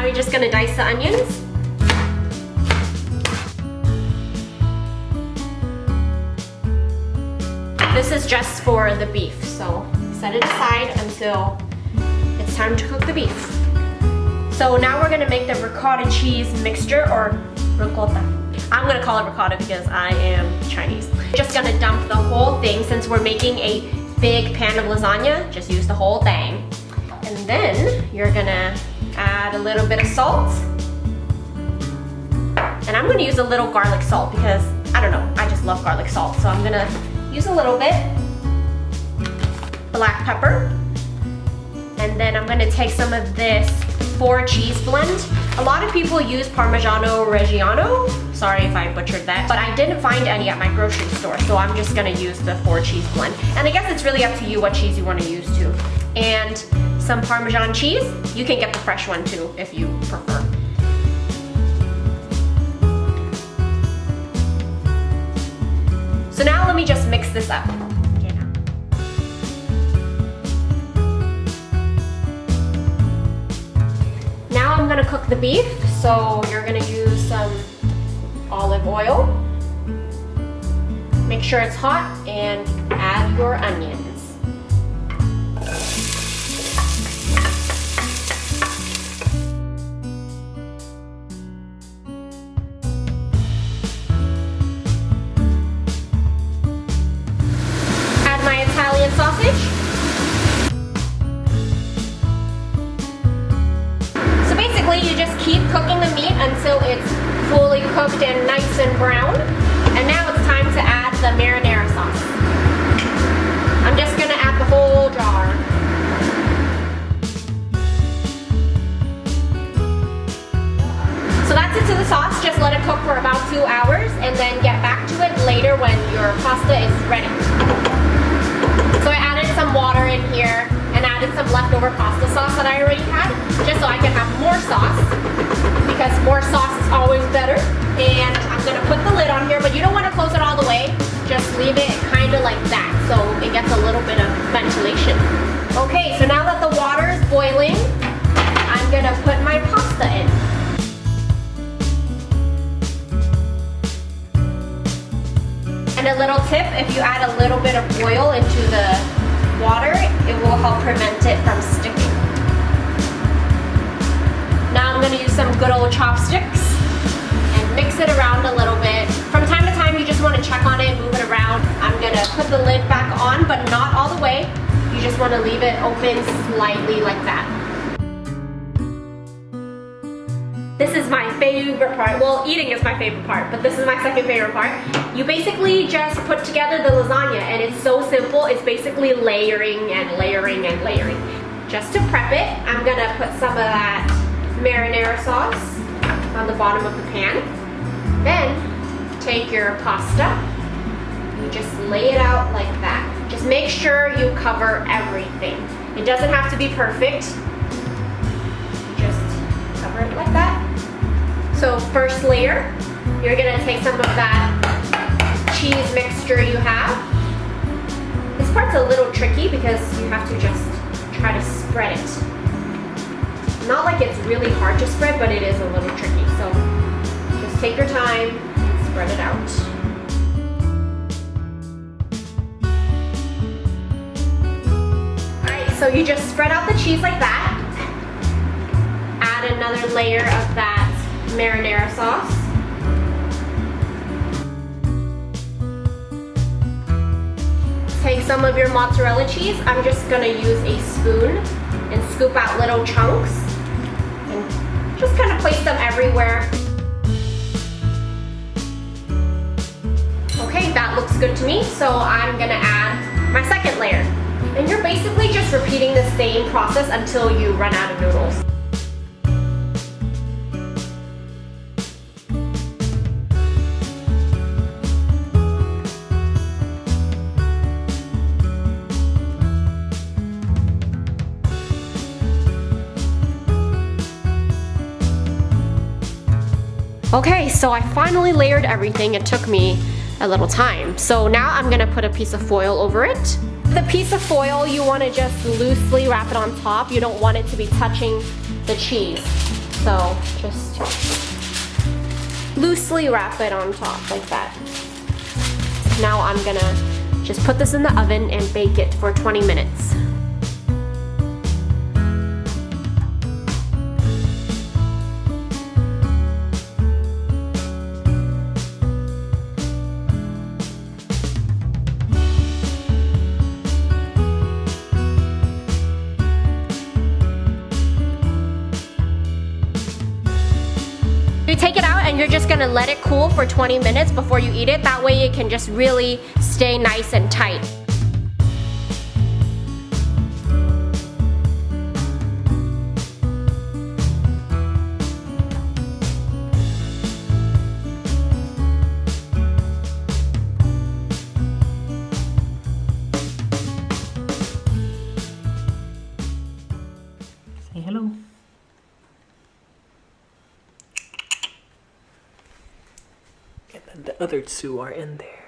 we're just gonna dice the onions. This is just for the beef, so set it aside until it's time to cook the beef. So now we're gonna make the ricotta cheese mixture, or ricotta. I'm gonna call it ricotta because I am Chinese. Just gonna dump the whole thing. Since we're making a big pan of lasagna, just use the whole thing. And then you're gonna add a little bit of salt. And I'm gonna use a little garlic salt because, I don't know, I just love garlic salt. So I'm gonna use a little bit. Black pepper. And then I'm gonna take some of this 4 cheese blend. A lot of people use Parmigiano Reggiano. Sorry if I butchered that, but I didn't find any at my grocery store, so I'm just gonna use the 4 cheese blend. And I guess it's really up to you what cheese you wanna use too. And some Parmesan cheese. You can get the fresh one too if you prefer. So now let me just mix this up. Now I'm gonna cook the beef, so you're gonna use some olive oil. Make sure it's hot and add your onions. Add my Italian sausage. You just keep cooking the meat until it's fully cooked and nice and brown. And now it's time to add the marinara sauce. I'm just gonna add the whole jar. So that's it to the sauce. Just let it cook for about 2 hours and then get back to it later when your pasta is ready. So I added some water in here and added some leftover pasta sauce that I already had, just so I can have more sauce, because more sauce is always better. And I'm gonna put the lid on here, but you don't wanna close it all the way. Just leave it kinda like that, so it gets a little bit of ventilation. Okay, so now that the water is boiling, I'm gonna put my pasta in. And a little tip, if you add a little bit of oil into the water, it will help prevent it from sticking. Now I'm gonna use some good old chopsticks and mix it around a little bit. From time to time, you just wanna check on it, move it around. I'm gonna put the lid back on, but not all the way. You just wanna leave it open slightly like that. This is my favorite part. Well, eating is my favorite part, but this is my second favorite part. You basically just put together the lasagna, and it's so simple. It's basically layering and layering and layering. Just to prep it, I'm gonna put some of that marinara sauce on the bottom of the pan. Then, take your pasta. You just lay it out like that. Just make sure you cover everything. It doesn't have to be perfect. Just cover it like that. So first layer, you're gonna take some of that cheese mixture you have. This part's a little tricky because you have to just try to spread it. Not like it's really hard to spread, but it is a little tricky. So just take your time and spread it out. Alright, so you just spread out the cheese like that. Add another layer of that marinara sauce. Take some of your mozzarella cheese. I'm just gonna use a spoon and scoop out little chunks and just kind of place them everywhere. Okay, that looks good to me, so I'm gonna add my second layer. And you're basically just repeating the same process until you run out of noodles. Okay, so I finally layered everything. It took me a little time. So now I'm gonna put a piece of foil over it. the piece of foil, you want to just loosely wrap it on top. You don't want it to be touching the cheese. So just loosely wrap it on top like that. Now I'm gonna just put this in the oven and bake it for 20 minutes. You take it out and you're just gonna let it cool for 20 minutes before you eat it. That way it can just really stay nice and tight. Say hello. And then the other two are in there.